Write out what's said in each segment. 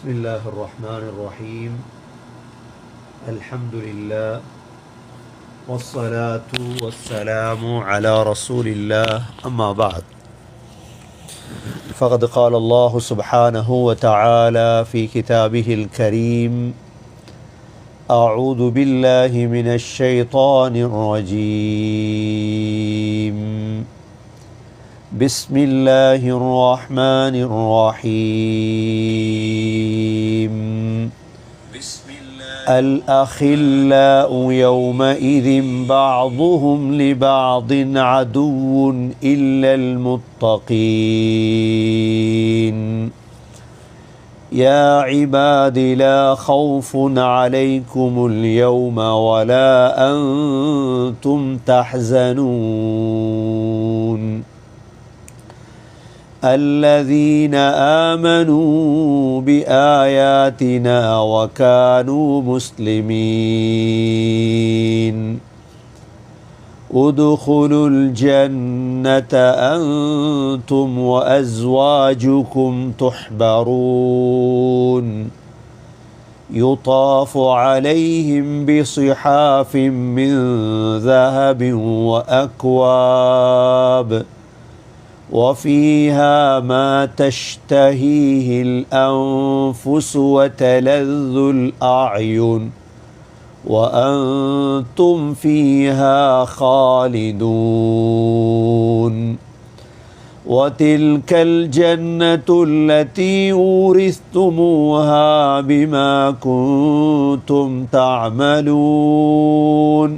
بسم الله الرحمن الرحيم الحمد لله والصلاة والسلام على رسول الله أما بعد فقد قال الله سبحانه وتعالى في كتابه الكريم أعوذ بالله من الشيطان الرجيم بسم الله الرحمن الرحيم الأخلاء يومئذ بعضهم لبعض عدو إلا المتقين يا عباد لا خوف عليكم اليوم ولا أنتم تحزنون الذين آمنوا بآياتنا وكانوا مسلمين ادخلوا الجنة أنتم وأزواجكم تحبرون يطاف عليهم بصحاف من ذهب وأكواب وفيها ما تشتهيه الأنفس وتلذ الأعين وأنتم فيها خالدون وتلك الجنة التي أورثتموها بما كنتم تعملون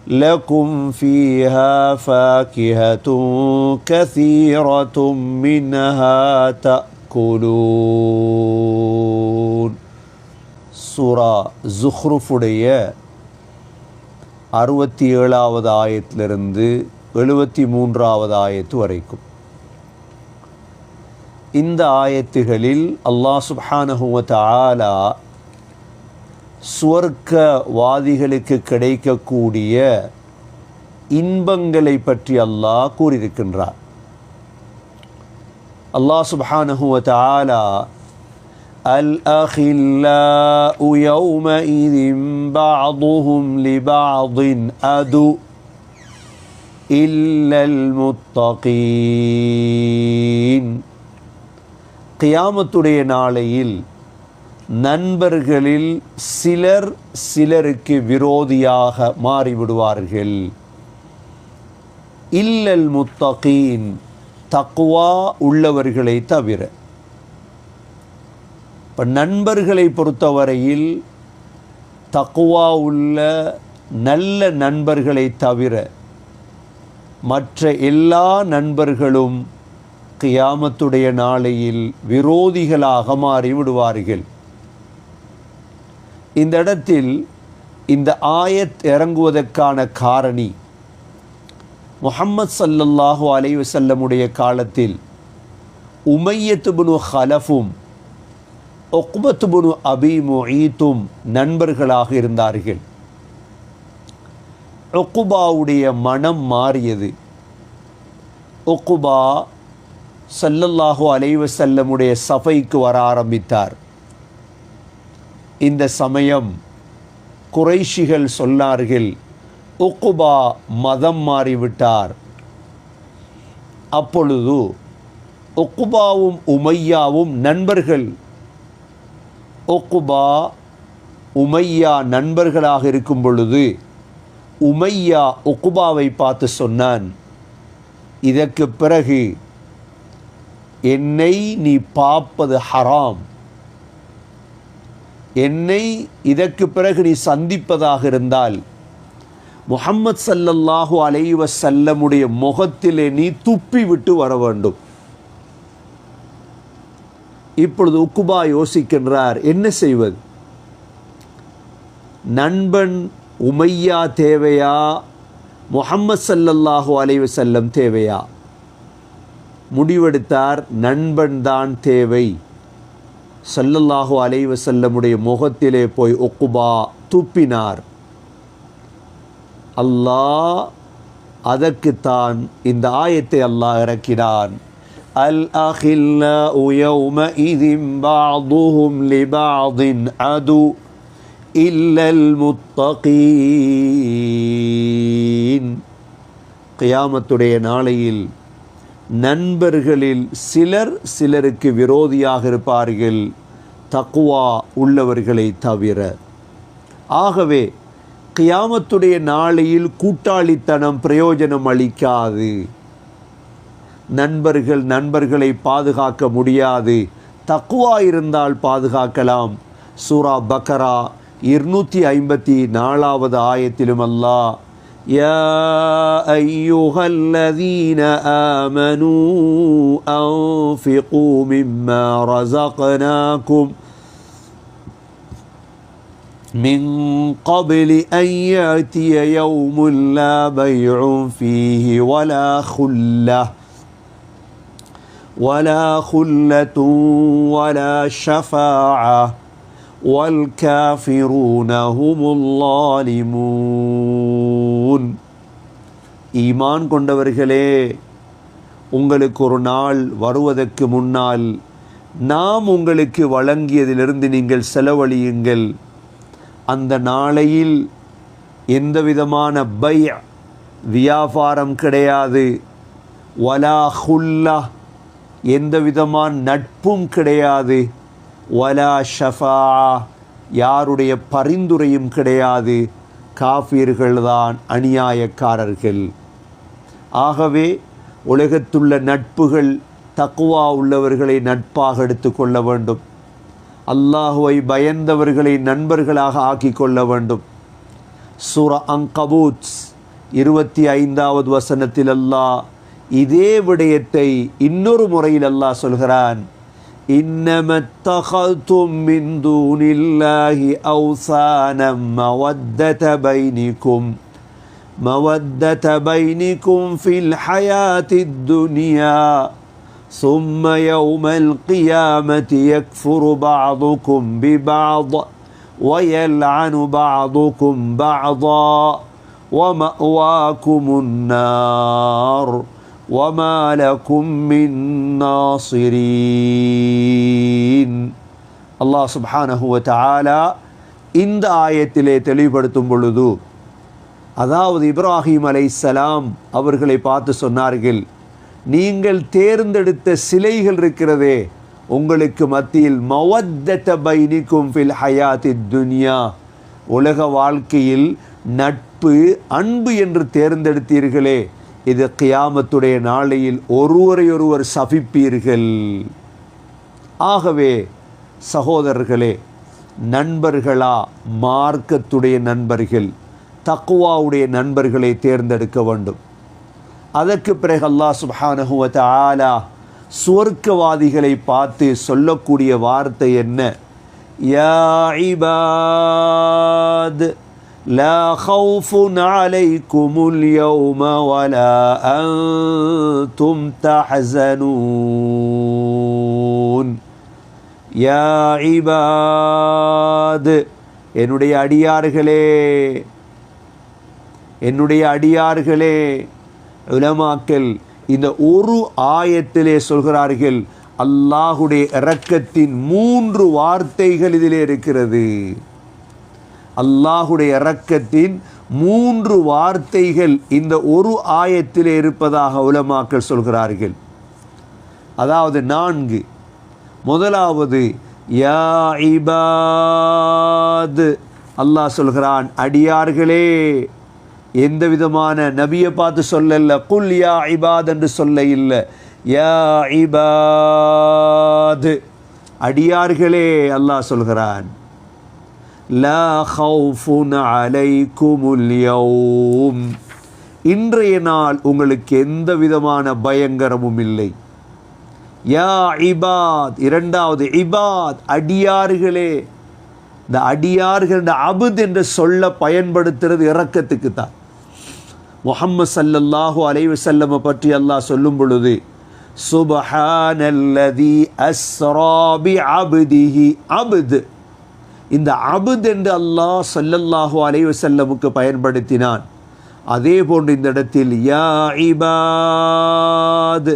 لكم فيها فاكهة كثيرة منها تأكلون சூரா ஜுஹ்ருஃபுடைய 67வது ஆயத்திலிருந்து 73வது ஆயத்து வரைக்கும் இந்த ஆயத்துகளில் அல்லாஹ் சுப்ஹானஹு வ தஆலா சுவர்க்கவாதிகளுக்கு கிடைக்கக்கூடிய இன்பங்களை பற்றி அல்லாஹ் கூறியிருக்கின்றார். அல்லாஹ் சுப்ஹானஹு வ தஆலா الأخلاء يومئذ بعضهم لبعض عدو إلا المتقين கியாமத்துடைய நாளையில் நண்பர்களில் சிலர் சிலருக்கு விரோதியாக மாறிவிடுவார்கள். இல்லல் முத்தகீன், தக்வா உள்ளவர்களை தவிர. இப்போ நண்பர்களை பொறுத்தவரையில் தக்வா உள்ள நல்ல நண்பர்களை தவிர மற்ற எல்லா நண்பர்களும் கியாமத்துடைய நாளையில் விரோதிகளாக மாறிவிடுவார்கள். இந்த இடத்தில் இந்த ஆயத் இறங்குவதற்கான காரணி, முஹம்மது ஸல்லல்லாஹு அலைஹி வஸல்லமுடைய காலத்தில் உமையத் இப்னு ஹலஃபும் உக்பத் இப்னு அபி முஈத்தும் நண்பர்களாக இருந்தார்கள். உக்பாவுடைய மனம் மாறியது. உக்பா ஸல்லல்லாஹு அலைஹி வஸல்லமுடைய சஃபைக்கு வர ஆரம்பித்தார். இந்த சமயம் குறைஷிகள் சொன்னார்கள், உக்பா மதம் மாறிவிட்டார். அப்பொழுது உக்பாவும் உமையாவும் நண்பர்கள். உக்பா உமையா நண்பர்களாக இருக்கும் பொழுது உமையா உக்பாவை பார்த்து சொன்னான், இதற்கு பிறகு என்னை நீ பார்ப்பது ஹராம், என்னை இதற்கு பிறகு நீ சந்திப்பதாக இருந்தால் முஹம்மது ஸல்லல்லாஹு அலைஹி வஸல்லமுடைய முகத்திலே நீ துப்பி விட்டு வர வேண்டும். இப்பொழுது உக்பா யோசிக்கின்றார், என்ன செய்வது? நண்பன் உமையா தேவையா, முஹம்மது ஸல்லல்லாஹு அலைஹி வஸல்லம் தேவையா? முடிவெடுத்தார், நண்பன் தான் தேவை. ஸல்லல்லாஹு அலைஹி வஸல்லமுடைய முகத்திலே போய் உக்பா துப்பினார். அல்லாஹ் அதற்குத்தான் இந்த ஆயத்தை அல்லாஹ் இறக்கினான். الأخلاء يومئذ بعضهم لبعض عدو إلا المتقين. கியாமத்துடைய நாளையில் நண்பர்களில் சிலர் சிலருக்கு விரோதியாக இருப்பார்கள், தக்குவா உள்ளவர்களை தவிர. ஆகவே கியாமத்துடைய நாளையில் கூட்டாளித்தனம் பிரயோஜனம் அளிக்காது. நண்பர்கள் நண்பர்களை பாதுகாக்க முடியாது. தக்குவா இருந்தால் பாதுகாக்கலாம். சூரா பக்கரா 254வது ஆயத்திலும் அல்லாஹ் யா அய்யுஹல்லதீன ஆமனூ அன்ஃபிகூ மிம்மா ரஸக்னாகும் மின் கப்லி அன் யஅதிய யௌமுன் லா பைஉன் ஃபீஹி ولا خلة ولا شفاعة والكافرون هم الظالمون. ஈமான் கொண்டவர்களே, உங்களுக்கு ஒரு நாள் வருவதற்கு முன்னால் நாம் உங்களுக்கு வழங்கியதிலிருந்து நீங்கள் செலவழியுங்கள். அந்த நாளையில் எந்த விதமான வியாபாரம் கிடையாது. வலா ஹுல்லா, எந்த விதமான நட்பும் கிடையாது. வலா ஷஃபா, யாருடைய பரிந்துரையும் கிடையாது. காஃபிர்கள்தான் அநியாயக்காரர்கள். ஆகவே உலகத்துள்ள நட்புகள் தக்வா உள்ளவர்களை நட்பாக எடுத்துக்கொள்ள வேண்டும். அல்லாஹுவை பயந்தவர்களை நண்பர்களாக ஆக்கிக் கொள்ள வேண்டும். சூரா அன்கபூத் 25வது வசனத்தில் அல்லாஹ் இதே விடயத்தை இன்னொரு முறையில் அல்லாஹ் சொல்கிறான். இன்னமத்தகதும் மின் தூனில்லாஹி அவ்சானம் மவத்தத பைனிக்கும் ஃபில் ஹயாத்தித் துன்யா ثم يوم القيامة يكفر بعضكم ببعض ويلعن بعضكم بعضا ومأواكم النار وما لكم من ناصرين. அல்லாஹ் சுப்ஹானஹு வ தஆலா இந்த ஆயத்திலே தெளிவுபடுத்தும் பொழுது, அதாவது இப்ராஹிம் அலைஹிஸ்ஸலாம் அவர்களை பார்த்து சொன்னார்கள், நீங்கள் தேர்ந்தெடுத்த சிலைகள் இருக்கிறதே, உங்களுக்கு மத்தியில் மவத்தத பைனிக்கும் ஃபில் ஹயாத்தித் துன்யா, உலக வாழ்க்கையில் நட்பு அன்பு என்று தேர்ந்தெடுத்தீர்களே, இது கியாமத்துடைய நாளையில் ஒருவரையொருவர் சபிப்பீர்கள். ஆகவே சகோதரர்களே, நண்பர்களா மார்க்கத்துடைய நண்பர்கள், தக்வாவுடைய நண்பர்களை தேர்ந்தெடுக்க வேண்டும். அதற்கு பிறகு அல்லாஹ் சுப்ஹானஹு வ தஆலா சுவர்க்கவாதிகளை பார்த்து சொல்லக்கூடிய வார்த்தை என்ன? யா இபாத் லா ஹவுஃபுன் அலைக்குமுல் யௌம வலா அன்தும் தஹ்ஸனூன். யா இபாத், என்னுடைய அடியார்களே. உலமாக்கள் இந்த ஒரு ஆயத்திலே சொல்கிறார்கள், அல்லாஹுடைய இரக்கத்தின் 3 வார்த்தைகள் இதிலே இருக்கிறது. அல்லாஹுடைய இரக்கத்தின் 3 வார்த்தைகள் இந்த ஒரு ஆயத்திலே இருப்பதாக உலமாக்கள் சொல்கிறார்கள். அதாவது 4. முதலாவது யா இபாத், அல்லாஹ் சொல்கிறான் அடியார்களே. எந்த விதமான நபியை பார்த்து சொல்லல, குல் யா இபாத் என்று சொல்ல இல்லை, யா இபாத் அடியார்களே அல்லாஹ் சொல்கிறான். லா ஹவுஃபுன் அலைக்குமுல் யௌம், இன்றைய நாள் உங்களுக்கு எந்த விதமான பயங்கரமும் இல்லை. யா இபாத், இரண்டாவது இபாத் அடியார்களே. இந்த அடியார்கள், இந்த அபுத் என்ற சொல்ல பயன்படுத்துறது இரக்கத்துக்கு தான். முஹம்மது ஸல்லல்லாஹு அலைஹி வஸல்லம் பற்றி அல்லாஹ் சொல்லும் பொழுது, சுப்ஹானல்லதி அஸ்ரா பி அப்திஹி, அப்த், இந்த அபுத் என்று அல்லாஹ் ஸல்லல்லாஹு அலைஹி வஸல்லமுக்கு பயன்படுத்தினான். அதே போன்று இந்த இடத்தில் யா இபாத்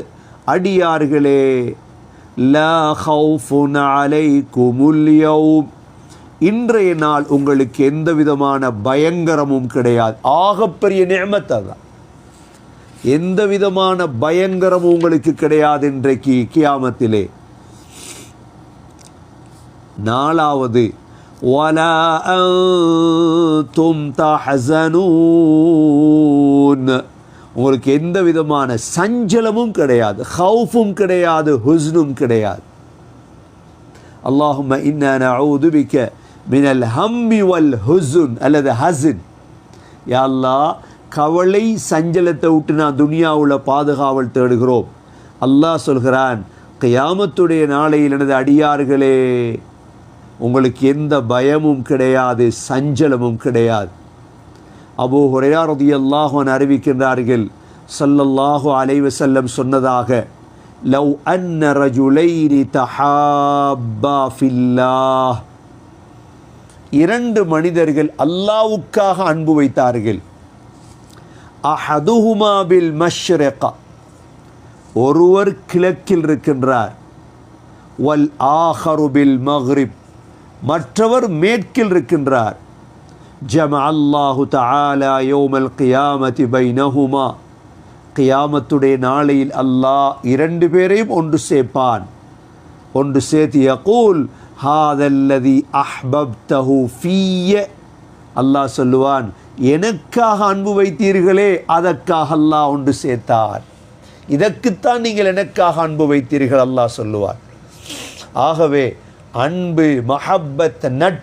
அடியார்களே, லா ஹவுஃபுன் அலைக்குமுல் யௌம், இன்றைய நாள் உங்களுக்கு எந்த விதமான பயங்கரமும் கிடையாது. ஆகப்பெரிய நிஅமத் அதான். எந்த விதமான பயங்கரமும் உங்களுக்கு கிடையாது இன்றைக்கு கியாமத்திலே. நாலாவது, வலா அன்தும் தஹஸனூன், உங்களுக்கு எந்த விதமான சஞ்சலமும் கிடையாது, ஹவுஃபும் கிடையாது, ஹுஸ்னும் கிடையாது. அல்லாஹும்ம இன்னா நஊது பிக மினல் ஹம்மி வல் ஹுஸ்ன் அல்லது ஹஸன். யா அல்லாஹ், கவலை சஞ்சலத்தை விட்டு நான் துனியாவுல பாதுகாவல் தேடுகிறோம். அல்லாஹ் சொல்கிறான், கியாமத்துடைய நாளையில் எனது அடியார்களே, உங்களுக்கு எந்த பயமும் கிடையாது, சஞ்சலமும் கிடையாது. அபூ ஹுரைரா ரலியல்லாஹு அன்ஹு அறிவிக்கின்றார்கள், ஸல்லல்லாஹு அலைஹி வஸல்லம் சொன்னதாக, லவ் அன்ன ரஜுலைனி தஹாப்பா ஃபில்லாஹ், இரண்டு மனிதர்கள் அல்லாஹ்வுக்காக அன்பு வைத்தார்கள். அஹதுஹுமா பில் மஷ்ரிக, ஒருவர் கிழக்கில் இருக்கின்றார், வல் ஆஹரு பில் மக்ரிப், மற்றவர் மேற்கில் இருக்கின்றார். ஜமஅ அல்லாஹு தஆலா யௌமல் கியாமத்தி பைனஹுமா, கியாமத்துடைய நாளையில் அல்லாஹ் இரண்டு பேரையும் ஒன்று சேர்ப்பான். ஒன்று சேர்த்து யகூல் ஹாதல்லதி அஹ்பப்தஹு ஃபிய, அல்லாஹ் சொல்லுவான், எனக்காக அன்பு வைத்தீர்களே அதற்காக அல்லாஹ் ஒன்று சேர்த்தார், இதற்குத்தான் நீங்கள் எனக்காக அன்பு வைத்தீர்கள், அல்லாஹ் சொல்லுவார். ஆகவே அன்பு, மஹப்பத், நட்பு